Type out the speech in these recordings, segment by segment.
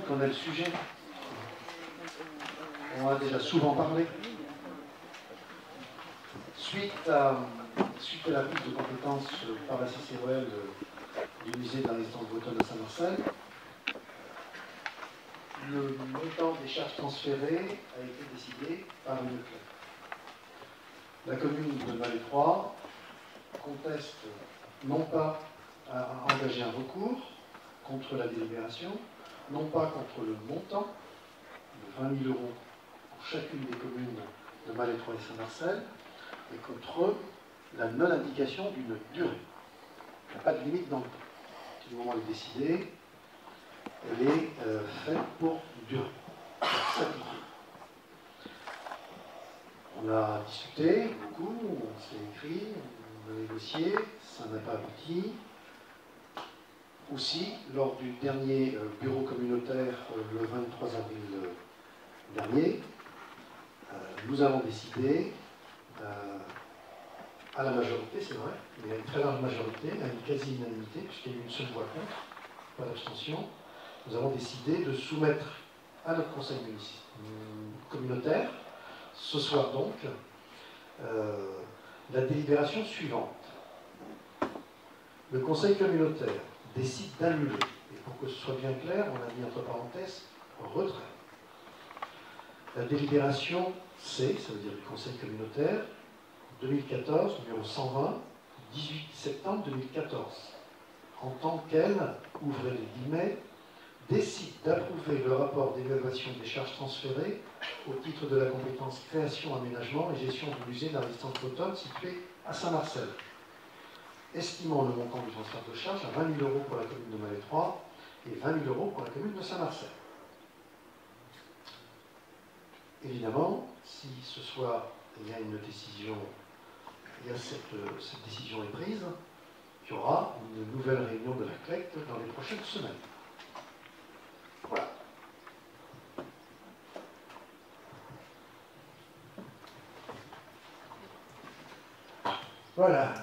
connaît le sujet. On en a déjà souvent parlé. Suite à la prise de compétences par la CCOL du musée de la résistance bretonne de Saint-Marcel, le montant des charges transférées a été décidé par une clé. La commune de Malétroit conteste non pas à engager un recours contre la délibération, non pas contre le montant de 20 000 € pour chacune des communes de Malétroit et Saint-Marcel, mais contre la non-indication d'une durée. Il n'y a pas de limite dans le temps. Si le moment est décidé, elle est faite pour durer, pour s'appliquer. On a discuté beaucoup, on s'est écrit, on a négocié, ça n'a pas abouti. Aussi, lors du dernier bureau communautaire le 23 avril dernier, nous avons décidé, à la majorité, c'est vrai, mais à une très large majorité, à une quasi-unanimité, puisqu'il y a eu une seule voix contre, pas d'abstention, nous avons décidé de soumettre à notre conseil communautaire, ce soir donc, la délibération suivante. Le conseil communautaire décide d'annuler, et pour que ce soit bien clair, on a mis entre parenthèses retrait. La délibération C, ça veut dire le conseil communautaire, 2014, numéro 120, 18 septembre 2014, en tant qu'elle, ouvrez les guillemets, décide d'approuver le rapport d'évaluation des charges transférées au titre de la compétence création, aménagement et gestion du musée de la résistance bretonne situé à Saint-Marcel, estimant le montant du transfert de charges à 20 000 € pour la commune de Malétroit et 20 000 € pour la commune de Saint-Marcel. Évidemment, si ce soir il y a une décision, cette décision est prise, il y aura une nouvelle réunion de la CLEC dans les prochaines semaines. Voilà. Voilà.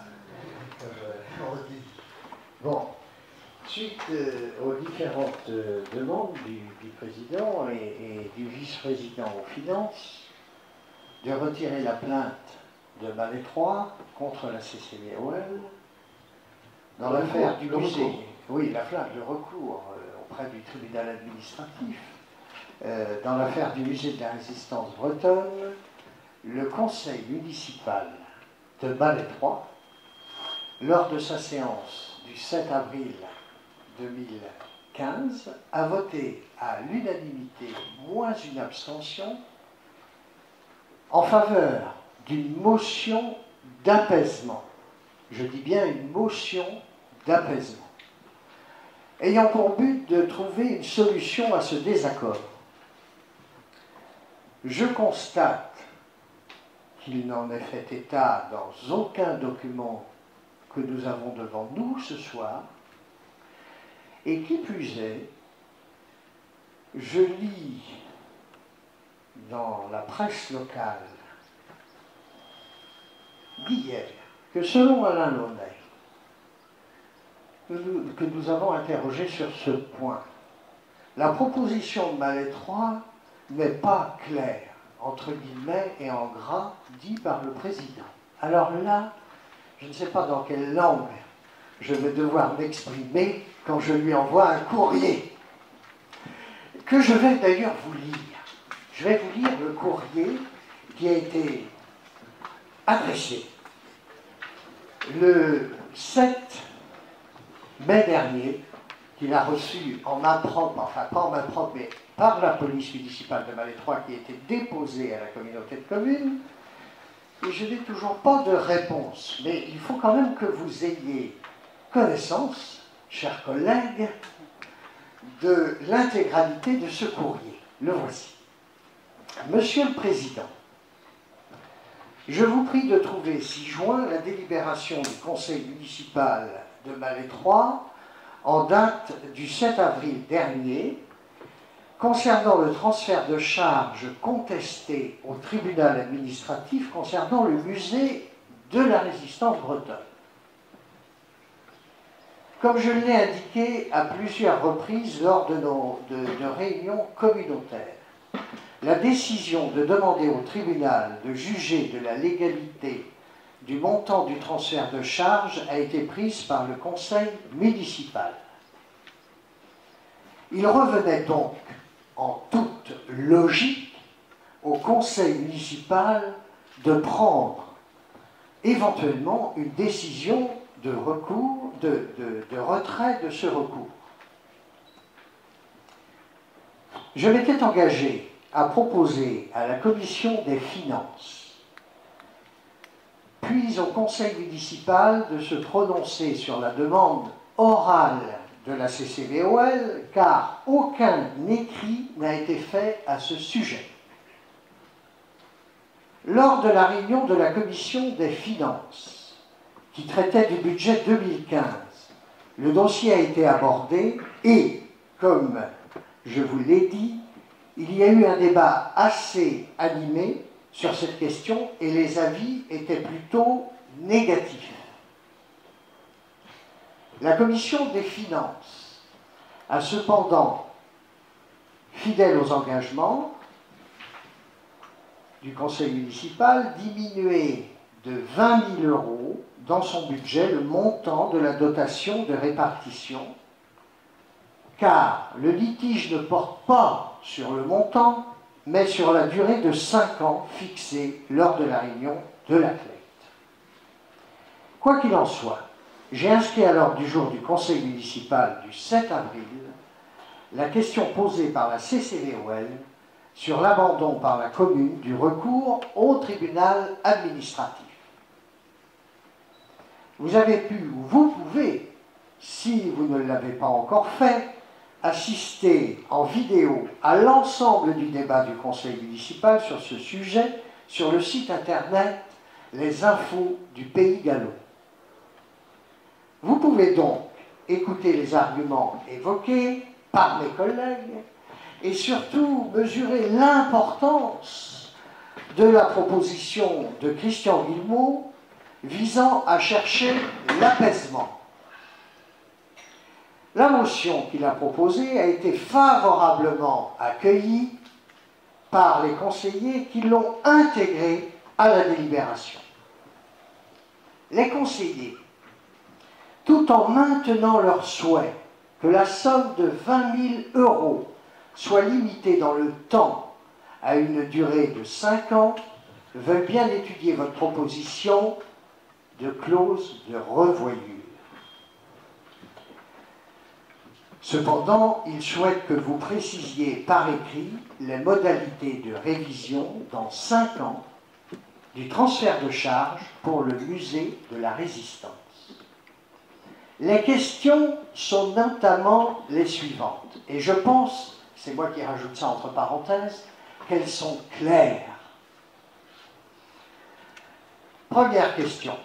Bon, suite aux différentes demandes du président et du vice-président aux finances de retirer la plainte de Malétroit contre la CCOL dans l'affaire du musée. Oui, la plainte, le recours auprès du tribunal administratif dans l'affaire du musée de la résistance bretonne, le conseil municipal de Malétroit, lors de sa séance du 7 avril 2015, a voté à l'unanimité, moins une abstention, en faveur d'une motion d'apaisement. Je dis bien une motion d'apaisement, ayant pour but de trouver une solution à ce désaccord. Je constate qu'il n'en est fait état dans aucun document que nous avons devant nous ce soir, et qui plus est, je lis dans la presse locale d'hier que selon Alain Launay, que nous avons interrogé sur ce point, la proposition de Malétroit n'est pas claire, entre guillemets et en gras, dit par le président. Alors là, je ne sais pas dans quelle langue je vais devoir m'exprimer quand je lui envoie un courrier, que je vais d'ailleurs vous lire. Je vais vous lire le courrier qui a été adressé le 7 mai dernier, qu'il a reçu en main propre, enfin pas en main propre, mais par la police municipale de Malétroit, qui était déposée à la communauté de communes, et je n'ai toujours pas de réponse. Mais il faut quand même que vous ayez connaissance, chers collègues, de l'intégralité de ce courrier. Le voici. Monsieur le Président, je vous prie de trouver ci-joint la délibération du conseil municipal de Malétroit en date du 7 avril dernier concernant le transfert de charges contesté au tribunal administratif concernant le musée de la résistance bretonne. Comme je l'ai indiqué à plusieurs reprises lors de réunions communautaires, la décision de demander au tribunal de juger de la légalité du montant du transfert de charges a été prise par le conseil municipal. Il revenait donc, en toute logique, au conseil municipal de prendre éventuellement une décision de recours, de retrait de ce recours. Je m'étais engagé à proposer à la commission des finances, puis au conseil municipal de se prononcer sur la demande orale de la CCVOL, car aucun écrit n'a été fait à ce sujet. Lors de la réunion de la commission des finances, qui traitait du budget 2015, le dossier a été abordé et, comme je vous l'ai dit, il y a eu un débat assez animé sur cette question et les avis étaient plutôt négatifs. La commission des finances a cependant, fidèle aux engagements du conseil municipal, diminué de 20 000 € dans son budget le montant de la dotation de répartition, car le litige ne porte pas sur le montant, mais sur la durée de 5 ans fixée lors de la réunion de la CLET. Quoi qu'il en soit, j'ai inscrit à l'ordre du jour du conseil municipal du 7 avril la question posée par la CCVOL sur l'abandon par la commune du recours au tribunal administratif. Vous avez pu, ou vous pouvez, si vous ne l'avez pas encore fait, assister en vidéo à l'ensemble du débat du conseil municipal sur ce sujet sur le site internet Les Infos du Pays Gallo. Vous pouvez donc écouter les arguments évoqués par mes collègues et surtout mesurer l'importance de la proposition de Christian Guillemot visant à chercher l'apaisement. La motion qu'il a proposée a été favorablement accueillie par les conseillers qui l'ont intégrée à la délibération. Les conseillers, tout en maintenant leur souhait que la somme de 20 000 € soit limitée dans le temps à une durée de 5 ans, veulent bien étudier votre proposition de clause de revoyure. Cependant, ils souhaitent que vous précisiez par écrit les modalités de révision dans 5 ans du transfert de charges pour le musée de la Résistance. Les questions sont notamment les suivantes, et je pense, c'est moi qui rajoute ça entre parenthèses, qu'elles sont claires. Première question.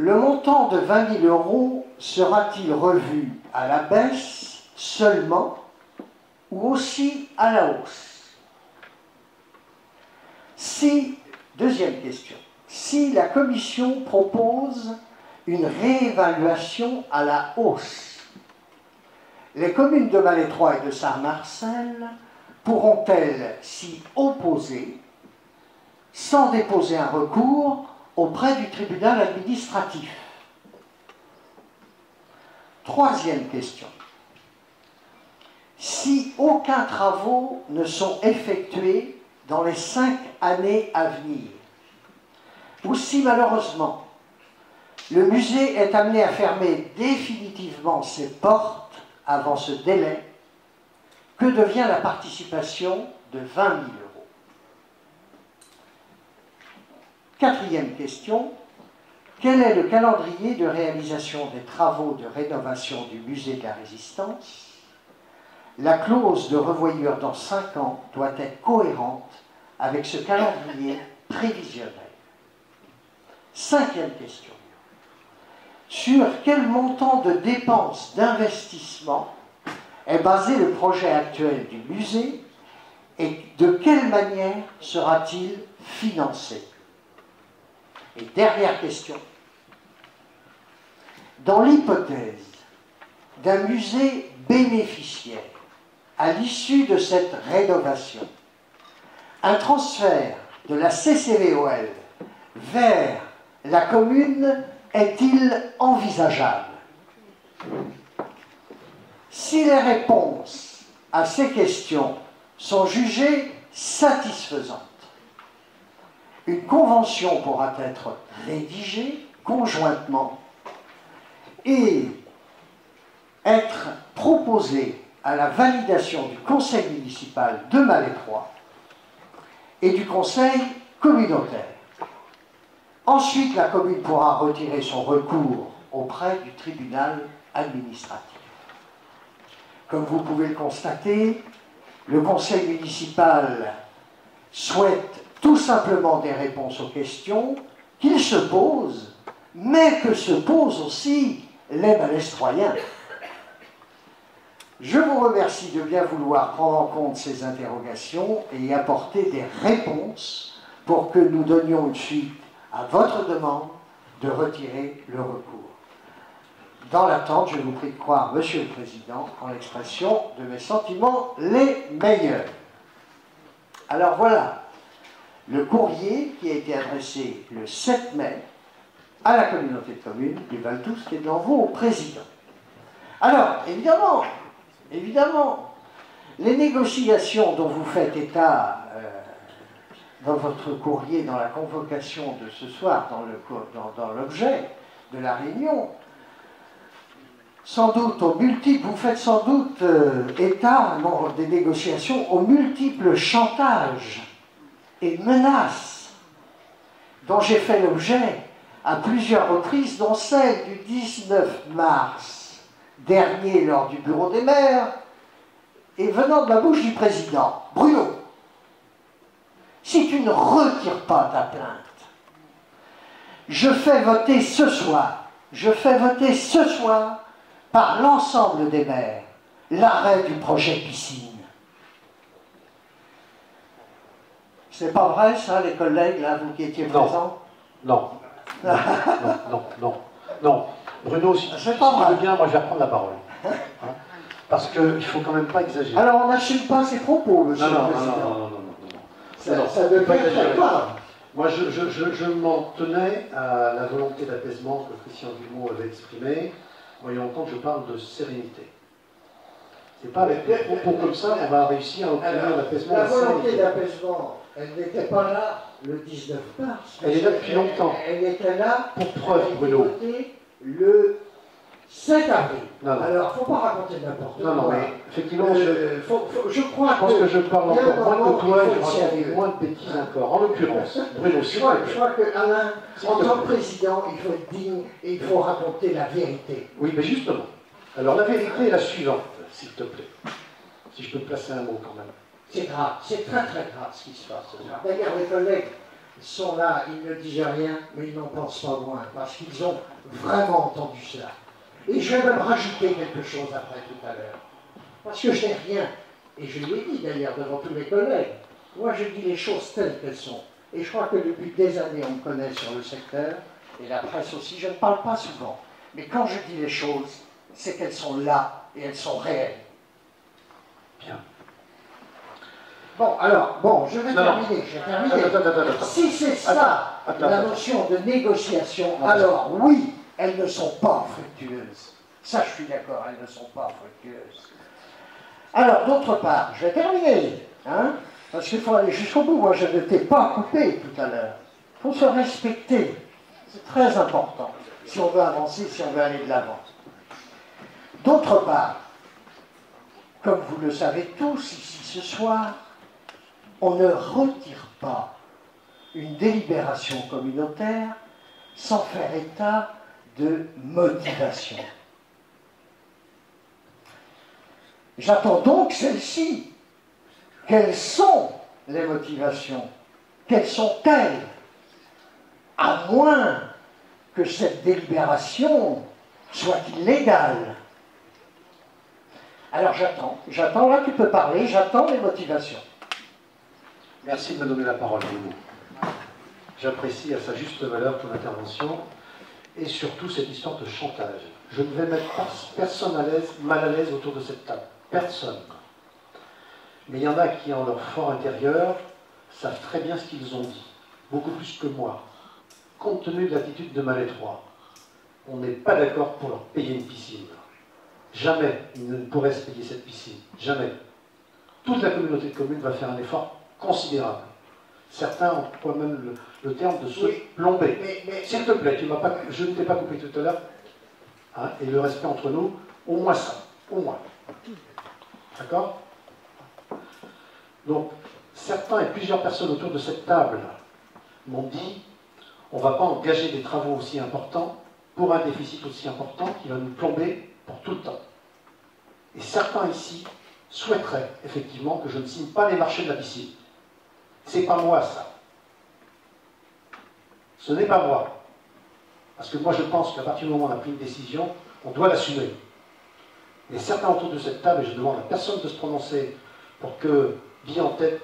Le montant de 20 000 € sera-t-il revu à la baisse seulement ou aussi à la hausse? Deuxième question. Si la commission propose une réévaluation à la hausse, les communes de Malétroit et de Sarre-Marcel pourront-elles s'y opposer sans déposer un recours auprès du tribunal administratif? Troisième question. Si aucun travaux ne sont effectués dans les 5 années à venir, ou si malheureusement le musée est amené à fermer définitivement ses portes avant ce délai, que devient la participation de 20 000 €? Quatrième question. Quel est le calendrier de réalisation des travaux de rénovation du musée de la Résistance? La clause de revoyure dans 5 ans doit être cohérente avec ce calendrier prévisionnel. Cinquième question. Sur quel montant de dépenses d'investissement est basé le projet actuel du musée et de quelle manière sera-t-il financé? Et dernière question. Dans l'hypothèse d'un musée bénéficiaire à l'issue de cette rénovation. Un transfert de la CCVOL vers la commune est-il envisageable? Si les réponses à ces questions sont jugées satisfaisantes, une convention pourra être rédigée conjointement et être proposée à la validation du conseil municipal de Malétroit et du conseil communautaire. Ensuite, la commune pourra retirer son recours auprès du tribunal administratif. Comme vous pouvez le constater, le conseil municipal souhaite tout simplement des réponses aux questions qu'il se pose, mais que se posent aussi les Malestroyens. Je vous remercie de bien vouloir prendre en compte ces interrogations et y apporter des réponses pour que nous donnions une suite à votre demande de retirer le recours. Dans l'attente, je vous prie de croire, Monsieur le Président, en l'expression de mes sentiments les meilleurs. Alors voilà, le courrier qui a été adressé le 7 mai à la communauté de communes du Val-Thous qui est devant vous au Président. Alors, évidemment, les négociations dont vous faites état dans votre courrier, dans la convocation de ce soir, dans l'objet de la réunion, sans doute vous faites sans doute état des négociations aux multiples chantages et menaces dont j'ai fait l'objet à plusieurs reprises, dont celle du 19 mars dernier lors du bureau des maires, et venant de la bouche du président. Bruno, si tu ne retires pas ta plainte, je fais voter ce soir, par l'ensemble des maires, l'arrêt du projet piscine. C'est pas vrai, ça, les collègues, là, vous qui étiez présents? Non. Non. Bruno, si tu veux bien, moi je vais reprendre la parole. Hein? Parce qu'il ne faut quand même pas exagérer. Alors on n'assume pas ses propos, monsieur le Président. Non. Ça ne peut pas être grave. Moi, je m'en tenais à la volonté d'apaisement que Christian Dumont avait exprimée. Voyons, quand je parle de sérénité. C'est pas avec des propos comme ça qu'on va réussir à obtenir l'apaisement. La volonté d'apaisement, elle n'était pas là le 19 mars. Elle est là depuis longtemps. Elle était là pour preuve, Bruno. Le 7 avril. Non. Alors, il ne faut pas raconter n'importe quoi. Non, mais effectivement, je pense que je parle encore moins que toi et je raconte moins de bêtises encore. En l'occurrence, Bruno, je crois que Alain, en tant que président, il faut être digne et il faut raconter la vérité. Oui, mais justement. Alors, la vérité est la suivante, s'il te plaît. Si je peux te placer un mot quand même. C'est grave, c'est très très grave ce qui se passe ce soir. D'ailleurs, les collègues sont là, ils ne disent rien, mais ils n'en pensent pas moins, parce qu'ils ont vraiment entendu cela. Et je vais même rajouter quelque chose après tout à l'heure. Parce que je n'ai rien, et je lui ai dit d'ailleurs devant tous mes collègues, moi je dis les choses telles qu'elles sont. Et je crois que depuis des années on me connaît sur le secteur, et la presse aussi, je ne parle pas souvent. Mais quand je dis les choses, c'est qu'elles sont là, et elles sont réelles. Bien. Bon, je vais terminer. Attends. Si c'est ça, la notion de négociation, alors oui, elles ne sont pas fructueuses. Ça, je suis d'accord, elles ne sont pas fructueuses. Alors, d'autre part, je vais terminer, hein, parce qu'il faut aller jusqu'au bout. Moi, je ne t'ai pas coupé tout à l'heure. Il faut se respecter. C'est très important, si on veut avancer, si on veut aller de l'avant. D'autre part, comme vous le savez tous ici ce soir, on ne retire pas une délibération communautaire sans faire état de motivation. J'attends donc celle-ci. Quelles sont les motivations? Quelles sont-elles? À moins que cette délibération soit illégale. Alors j'attends, là tu peux parler, j'attends les motivations. Merci de me donner la parole, Bruno. J'apprécie à sa juste valeur ton intervention et surtout cette histoire de chantage. je ne vais mettre personne mal à l'aise autour de cette table. Personne. Mais il y en a qui, en leur fort intérieur, savent très bien ce qu'ils ont dit. Beaucoup plus que moi. Compte tenu de l'attitude de Malétroit, on n'est pas d'accord pour leur payer une piscine. Jamais ils ne pourraient se payer cette piscine. Jamais. Toute la communauté de communes va faire un effort considérable. Certains emploient même le terme de se plomber. S'il te plaît, je ne t'ai pas coupé tout à l'heure, hein, et le respect entre nous, au moins ça. Au moins. D'accord? Donc, certains et plusieurs personnes autour de cette table m'ont dit on ne va pas engager des travaux aussi importants pour un déficit aussi important qui va nous plomber pour tout le temps. Et certains ici souhaiteraient effectivement que je ne signe pas les marchés de la piscine. C'est pas moi ça. Ce n'est pas moi. Parce que moi je pense qu'à partir du moment où on a pris une décision, on doit l'assumer. Mais certains autour de cette table, et je demande à personne de se prononcer pour que, bien en tête,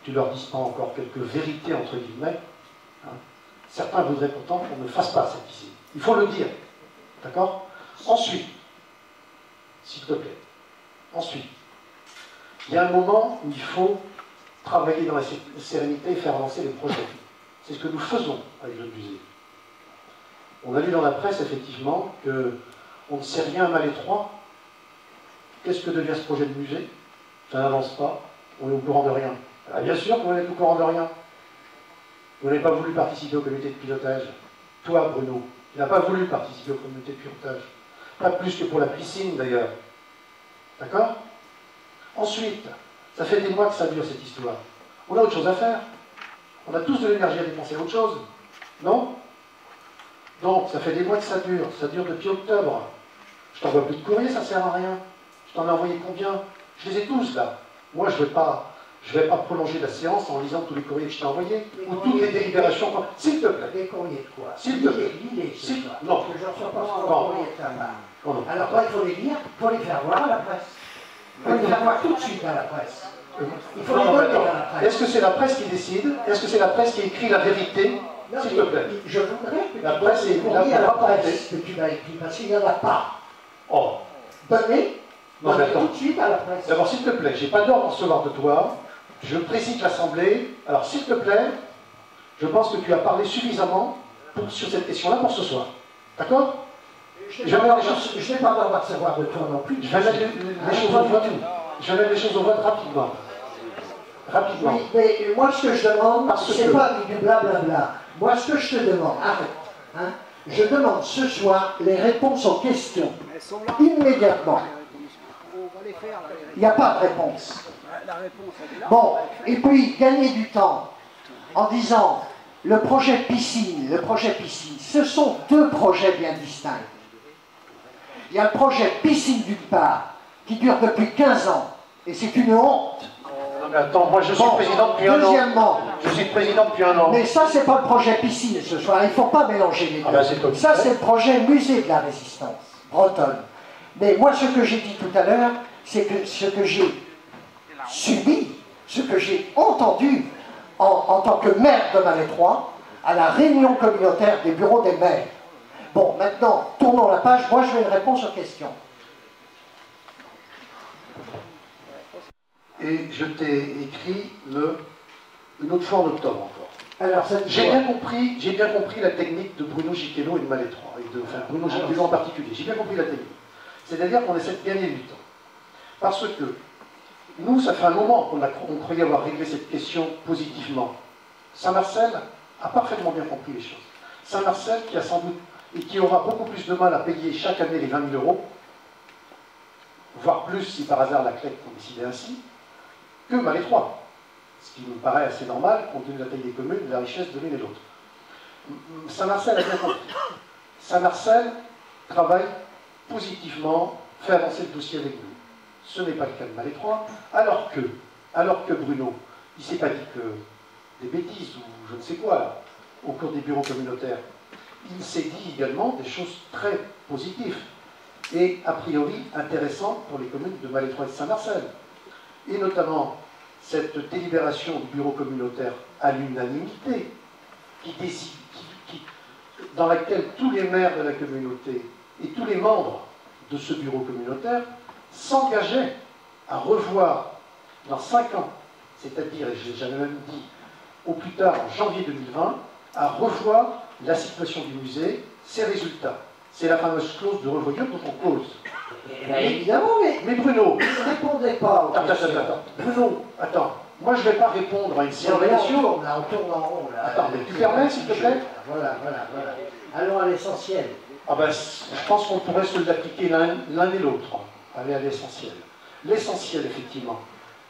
tu leur dises pas encore quelques vérités entre guillemets, hein. Certains voudraient pourtant qu'on ne fasse pas cette piscine. Il faut le dire. D'accord? Ensuite, s'il te plaît, ensuite, il y a un moment où il faut travailler dans la sérénité et faire avancer les projets. C'est ce que nous faisons avec le musée. On a lu dans la presse, effectivement, qu'on ne sait rien à Malétroit. Qu'est-ce que devient ce projet de musée? Ça n'avance pas, on est au courant de rien. Ah, bien sûr que vous n'êtes au courant de rien. Vous n'avez pas voulu participer au comité de pilotage. Toi, Bruno, tu n'as pas voulu participer au comité de pilotage. Pas plus que pour la piscine, d'ailleurs. D'accord? Ensuite, ça fait des mois que ça dure, cette histoire. On a autre chose à faire. On a tous de l'énergie à dépenser autre chose. Non? Donc, ça fait des mois que ça dure. Ça dure depuis octobre. Je t'envoie plus de courrier, ça ne sert à rien. Je t'en ai envoyé combien? Je les ai tous, là. Moi, je ne vais pas prolonger la séance en lisant tous les courriers que je t'ai envoyés, ou toutes les délibérations. S'il te plaît. Des courriers de quoi? S'il te plaît. Non. Parce que je ne reçois pas ce courrier de ta part. Alors, toi, il faut les lire pour les faire voir à la presse. Il faut les faire voir tout de suite à la presse. Il faut les donner à la presse. Est-ce que c'est la presse qui décide? Est-ce que c'est la presse qui écrit la vérité? S'il te plaît. Je voudrais que la presse est là pour la presse que tu m'as écrit, parce qu'il n'y en a pas. Oh. Donnez tout de suite à la presse. D'abord, s'il te plaît, j'ai pas d'ordre à recevoir de toi. Je préside l'Assemblée. Alors, s'il te plaît, je pense que tu as parlé suffisamment sur cette question-là pour ce soir. D'accord? Je n'ai pas droit de savoir de toi non plus. Je vais mettre les choses au vote. Je vais mettre les choses au vote rapidement. Rapidement. Oui, mais moi, ce que je demande, c'est pas du blablabla. Moi, ce que je te demande, arrête. Hein, je demande ce soir les réponses aux questions. Immédiatement. Il n'y a pas de réponse. Bon, et puis gagner du temps en disant le projet piscine, ce sont deux projets bien distincts. Il y a le projet piscine d'une part, qui dure depuis 15 ans, et c'est une honte. Non mais attends, moi je suis président depuis un an. Deuxièmement, je suis président depuis un an. Mais ça, c'est pas le projet piscine ce soir, il ne faut pas mélanger les deux. Ben ça, c'est le projet musée de la résistance, bretonne. Mais moi, ce que j'ai dit tout à l'heure, c'est que ce que j'ai subi, ce que j'ai entendu en tant que maire de Malétroit, à la réunion communautaire des bureaux des maires. Bon, maintenant, tournons la page, moi je veux une réponse aux questions. Et je t'ai écrit une autre fois en octobre encore. Alors, j'ai bien compris la technique de Bruno Gichello et de Malétroit, enfin Bruno Gichello en particulier. J'ai bien compris la technique. C'est-à-dire qu'on essaie de gagner du temps. Parce que nous, ça fait un moment qu'on croyait avoir réglé cette question positivement. Saint-Marcel a parfaitement bien compris les choses. Saint-Marcel, qui a sans doute et qui aura beaucoup plus de mal à payer chaque année les 20 000 €, voire plus si par hasard la CLEC ont décidé ainsi, que Malétroit. Ce qui me paraît assez normal, compte tenu de la taille des communes et de la richesse de l'une et de l'autre. Saint-Marcel a bien compris. Saint-Marcel travaille positivement, fait avancer le dossier avec nous. Ce n'est pas le cas de Malétroit, alors que Bruno, il ne s'est pas dit que des bêtises ou je ne sais quoi, là, au cours des bureaux communautaires. Il s'est dit également des choses très positives et a priori intéressantes pour les communes de Malétroit et de Saint-Marcel. Et notamment cette délibération du bureau communautaire à l'unanimité, dans laquelle tous les maires de la communauté et tous les membres de ce bureau communautaire s'engageaient à revoir dans 5 ans, c'est-à-dire, et j'avais même dit, au plus tard en janvier 2020, à revoir la situation du musée, ses résultats. C'est la fameuse clause de revoyure dont on cause. Évidemment, Mais Bruno, ne répondez pas aux questions. attends. Bruno, attends. Moi, je ne vais pas répondre à une série de Là, questions. on tourne en rond. Là. Attends, mais tu permets, s'il te plaît? Voilà. Allons à l'essentiel. Ah ben, je pense qu'on pourrait se l'appliquer l'un et l'autre. Aller à l'essentiel. L'essentiel, effectivement.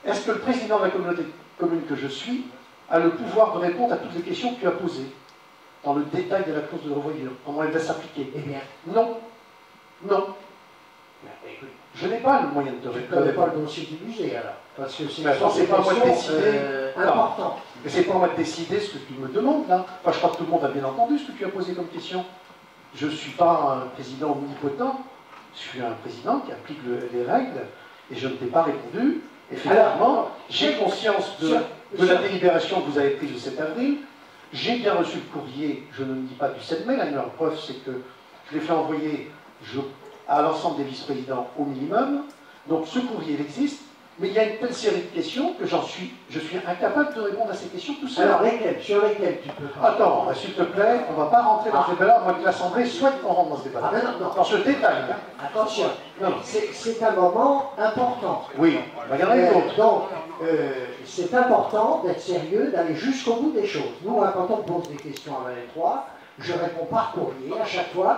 Est-ce que le président de la communauté commune que je suis a le pouvoir de répondre à toutes les questions que tu as posées dans le détail de la clause de revoyure? Comment elle va s'appliquer? Eh bien, non. Non. Je n'ai pas le moyen de te je ne répondre. connais pas le dossier du musée, alors. Parce que Mais attends, c'est pas à moi de décider. Important. Mais c'est pas à moi de décider ce que tu me demandes, là. Enfin, je crois que tout le monde a bien entendu ce que tu as posé comme question. Je ne suis pas un président omnipotent. Je suis un président qui applique les règles. Et je ne t'ai pas répondu. Effectivement, j'ai conscience de la délibération que vous avez prise le 7 avril. J'ai bien reçu le courrier, je ne me dis pas du 7 mai, la meilleure preuve c'est que je l'ai fait envoyer à l'ensemble des vice-présidents au minimum. Donc ce courrier il existe, mais il y a une telle série de questions que je suis incapable de répondre à ces questions tout seul. Alors, sur lesquelles tu peux pas. Attends, s'il te plaît, on ne va pas rentrer dans ce débat-là, moi que l'Assemblée souhaite qu'on rentre dans ce débat-là. Non. Dans ce détail. Hein. Attention, Non. c'est un moment important. Oui, il y en a une autre. Donc, c'est important d'être sérieux, d'aller jusqu'au bout des choses. Nous, quand on pose des questions à Valais 3, je réponds par courrier à chaque fois.